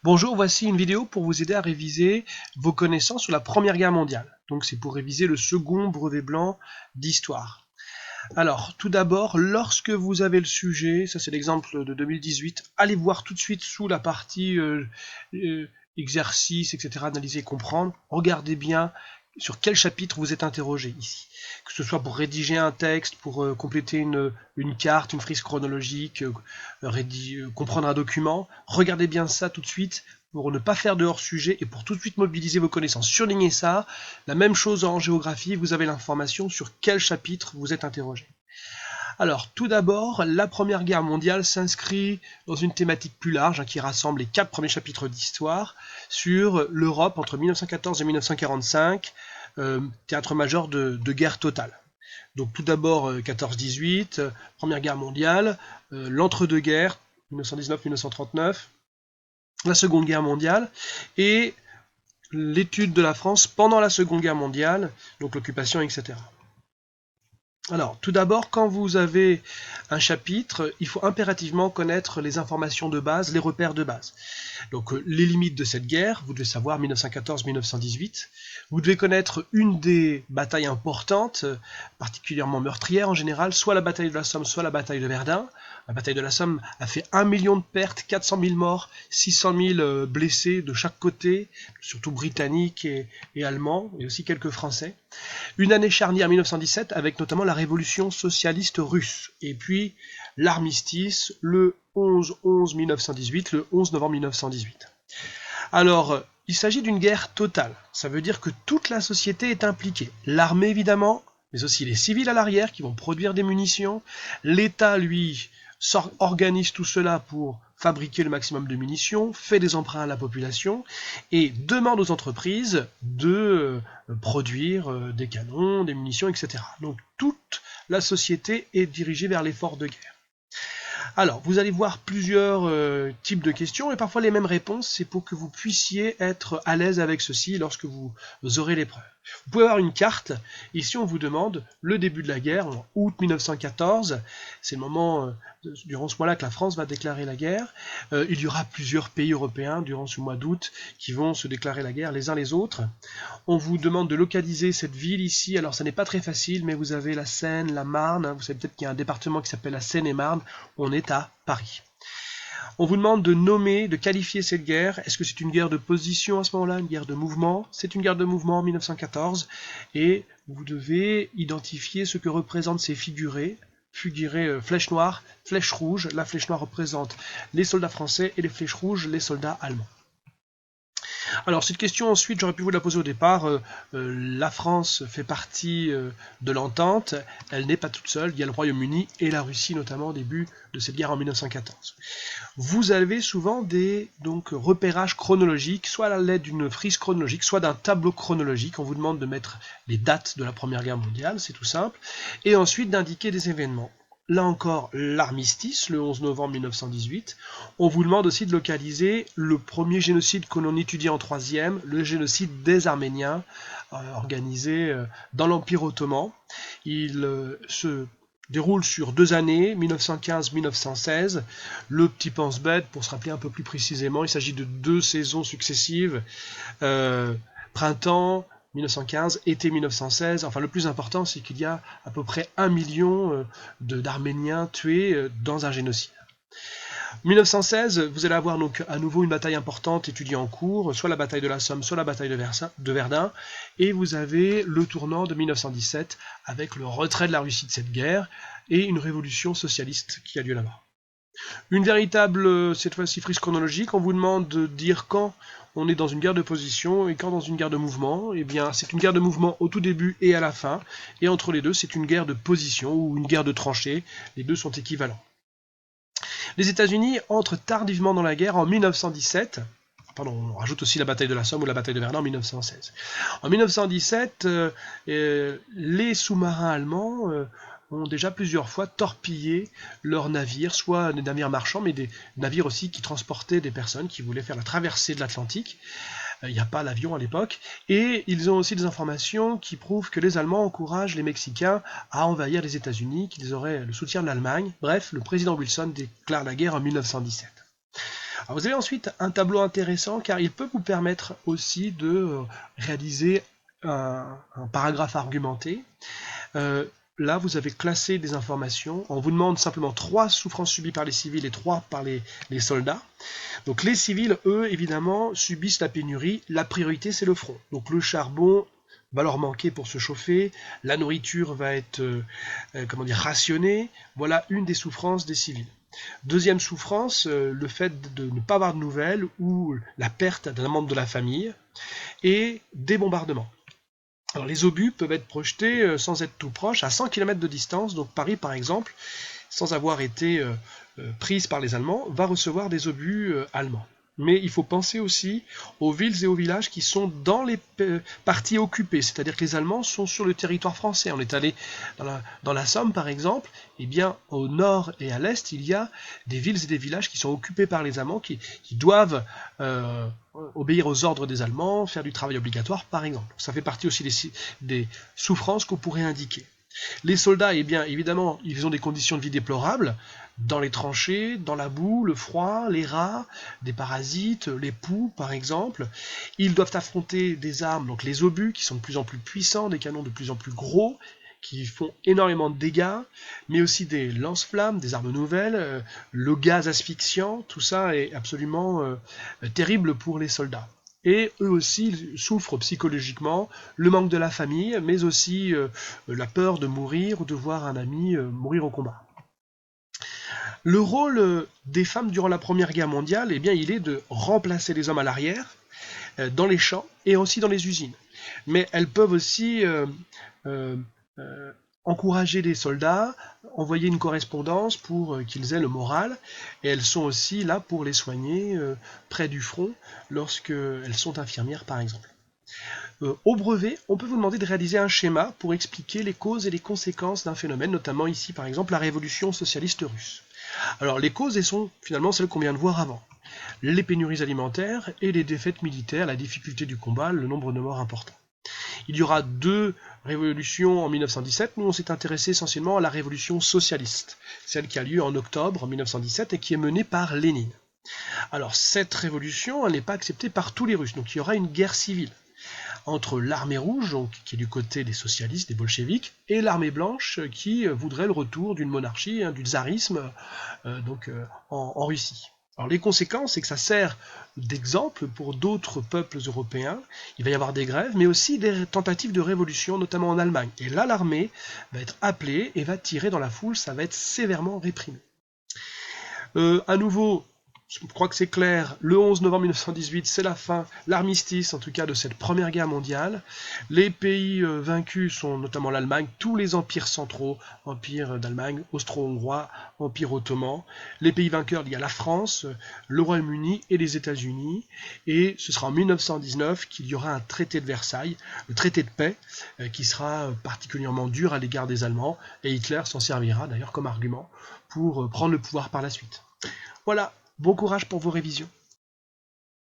Bonjour, voici une vidéo pour vous aider à réviser vos connaissances sur la Première Guerre mondiale. Donc c'est pour réviser le second brevet blanc d'histoire. Alors, tout d'abord, lorsque vous avez le sujet, ça c'est l'exemple de 2018, allez voir tout de suite sous la partie exercice, etc., analyser, comprendre. Regardez bien sur quel chapitre vous êtes interrogé ici. Que ce soit pour rédiger un texte, pour compléter une carte, une frise chronologique, comprendre un document. Regardez bien ça tout de suite pour ne pas faire de hors-sujet et pour tout de suite mobiliser vos connaissances. Surlignez ça. La même chose en géographie, vous avez l'information sur quel chapitre vous êtes interrogé. Alors, tout d'abord, la Première Guerre mondiale s'inscrit dans une thématique plus large qui rassemble les 4 premiers chapitres d'histoire sur l'Europe entre 1914 et 1945, théâtre majeur de guerre totale. Donc tout d'abord 14-18, Première Guerre mondiale, l'entre-deux-guerres, 1919-1939, la Seconde Guerre mondiale, et l'étude de la France pendant la Seconde Guerre mondiale, donc l'occupation, etc. Alors, tout d'abord, quand vous avez un chapitre, il faut impérativement connaître les informations de base, les repères de base. Donc, les limites de cette guerre, vous devez savoir 1914-1918. Vous devez connaître une des batailles importantes, particulièrement meurtrières en général, soit la bataille de la Somme, soit la bataille de Verdun. La bataille de la Somme a fait 1 million de pertes, 400 000 morts, 600 000 blessés de chaque côté, surtout britanniques et allemands, et aussi quelques Français. Une année charnière 1917 avec notamment la révolution socialiste russe. Et puis l'armistice le 11-11-1918, le 11 novembre 1918. Alors, il s'agit d'une guerre totale. Ça veut dire que toute la société est impliquée. L'armée évidemment, mais aussi les civils à l'arrière qui vont produire des munitions. L'État, lui, organise tout cela pour fabriquer le maximum de munitions, fait des emprunts à la population et demande aux entreprises de produire des canons, des munitions, etc. Donc toute la société est dirigée vers l'effort de guerre. Alors, vous allez voir plusieurs types de questions et parfois les mêmes réponses, c'est pour que vous puissiez être à l'aise avec ceci lorsque vous aurez l'épreuve. Vous pouvez avoir une carte, ici on vous demande le début de la guerre, en août 1914, c'est le moment, durant ce mois-là, que la France va déclarer la guerre. Il y aura plusieurs pays européens durant ce mois d'août qui vont se déclarer la guerre les uns les autres. On vous demande de localiser cette ville ici, alors ça n'est pas très facile, mais vous avez la Seine, la Marne, vous savez peut-être qu'il y a un département qui s'appelle la Seine-et-Marne, on est à Paris. On vous demande de nommer, de qualifier cette guerre. Est-ce que c'est une guerre de position à ce moment-là, une guerre de mouvement? C'est une guerre de mouvement en 1914 et vous devez identifier ce que représentent ces figurés. Flèche noire, flèche rouge. La flèche noire représente les soldats français et les flèches rouges les soldats allemands. Alors cette question ensuite, j'aurais pu vous la poser au départ, la France fait partie de l'entente, elle n'est pas toute seule, il y a le Royaume-Uni et la Russie notamment au début de cette guerre en 1914. Vous avez souvent des repérages chronologiques, soit à l'aide d'une frise chronologique, soit d'un tableau chronologique, on vous demande de mettre les dates de la Première Guerre mondiale, c'est tout simple, et ensuite d'indiquer des événements. Là encore, l'armistice, le 11 novembre 1918. On vous demande aussi de localiser le premier génocide que l'on étudie en troisième, le génocide des Arméniens, organisé dans l'Empire ottoman. Il se déroule sur 2 années, 1915-1916. Le petit pense-bête, pour se rappeler un peu plus précisément, il s'agit de 2 saisons successives, printemps 1915, été 1916, enfin le plus important c'est qu'il y a à peu près 1 million d'Arméniens tués dans un génocide. 1916, vous allez avoir donc à nouveau une bataille importante étudiée en cours, soit la bataille de la Somme, soit la bataille de Verdun, et vous avez le tournant de 1917 avec le retrait de la Russie de cette guerre et une révolution socialiste qui a lieu là-bas. Une véritable, cette fois-ci, frise chronologique, on vous demande de dire quand on est dans une guerre de position et quand dans une guerre de mouvement. Eh bien, c'est une guerre de mouvement au tout début et à la fin, et entre les deux, c'est une guerre de position ou une guerre de tranchées. Les deux sont équivalents. Les États-Unis entrent tardivement dans la guerre en 1917. Pardon, on rajoute aussi la bataille de la Somme ou la bataille de Verdun en 1916. En 1917, les sous-marins allemands ont déjà plusieurs fois torpillé leurs navires, soit des navires marchands, mais des navires aussi qui transportaient des personnes qui voulaient faire la traversée de l'Atlantique. Il n'y a pas l'avion à l'époque. Et ils ont aussi des informations qui prouvent que les Allemands encouragent les Mexicains à envahir les États-Unis, qu'ils auraient le soutien de l'Allemagne. Bref, le président Wilson déclare la guerre en 1917. Alors vous avez ensuite un tableau intéressant car il peut vous permettre aussi de réaliser un paragraphe argumenté. Là, vous avez classé des informations. On vous demande simplement 3 souffrances subies par les civils et 3 par les soldats. Donc les civils, eux, évidemment, subissent la pénurie. La priorité, c'est le front. Donc le charbon va leur manquer pour se chauffer. La nourriture va être rationnée. Voilà une des souffrances des civils. Deuxième souffrance, le fait de ne pas avoir de nouvelles ou la perte d'un membre de la famille et des bombardements. Alors les obus peuvent être projetés sans être tout proches, à 100 km de distance. Donc Paris, par exemple, sans avoir été prise par les Allemands, va recevoir des obus allemands. Mais il faut penser aussi aux villes et aux villages qui sont dans les parties occupées, c'est-à-dire que les Allemands sont sur le territoire français. On est allé dans la Somme, par exemple, et bien au nord et à l'est, il y a des villes et des villages qui sont occupés par les Allemands, qui doivent obéir aux ordres des Allemands, faire du travail obligatoire, par exemple. Ça fait partie aussi des souffrances qu'on pourrait indiquer. Les soldats, eh bien, évidemment, ils ont des conditions de vie déplorables, dans les tranchées, dans la boue, le froid, les rats, des parasites, les poux, par exemple. Ils doivent affronter des armes, donc les obus, qui sont de plus en plus puissants, des canons de plus en plus gros, qui font énormément de dégâts, mais aussi des lance-flammes, des armes nouvelles, le gaz asphyxiant, tout ça est absolument terrible pour les soldats. Et eux aussi souffrent psychologiquement, le manque de la famille, mais aussi la peur de mourir ou de voir un ami mourir au combat. Le rôle des femmes durant la Première Guerre mondiale, eh bien, il est de remplacer les hommes à l'arrière, dans les champs et aussi dans les usines. Mais elles peuvent aussi encourager les soldats, envoyer une correspondance pour qu'ils aient le moral, et elles sont aussi là pour les soigner près du front lorsqu'elles sont infirmières par exemple. Au brevet, on peut vous demander de réaliser un schéma pour expliquer les causes et les conséquences d'un phénomène, notamment ici par exemple la révolution socialiste russe. Alors les causes elles sont finalement celles qu'on vient de voir avant. Les pénuries alimentaires et les défaites militaires, la difficulté du combat, le nombre de morts important. Il y aura 2 révolutions en 1917. Nous, on s'est intéressé essentiellement à la révolution socialiste, celle qui a lieu en octobre 1917 et qui est menée par Lénine. Alors, cette révolution, elle n'est pas acceptée par tous les Russes. Donc, il y aura une guerre civile entre l'armée rouge, donc, qui est du côté des socialistes, des bolcheviks, et l'armée blanche, qui voudrait le retour d'une monarchie, du tsarisme, en Russie. Alors les conséquences, c'est que ça sert d'exemple pour d'autres peuples européens. Il va y avoir des grèves, mais aussi des tentatives de révolution, notamment en Allemagne. Et là, l'armée va être appelée et va tirer dans la foule, ça va être sévèrement réprimé. À nouveau, je crois que c'est clair, le 11 novembre 1918, c'est la fin, l'armistice en tout cas de cette Première Guerre mondiale. Les pays vaincus sont notamment l'Allemagne, tous les empires centraux, empire d'Allemagne, austro-hongrois, empire ottoman. Les pays vainqueurs, il y a la France, le Royaume-Uni et les États-Unis. Et ce sera en 1919 qu'il y aura un traité de Versailles, le traité de paix, qui sera particulièrement dur à l'égard des Allemands. Et Hitler s'en servira d'ailleurs comme argument pour prendre le pouvoir par la suite. Voilà. Bon courage pour vos révisions.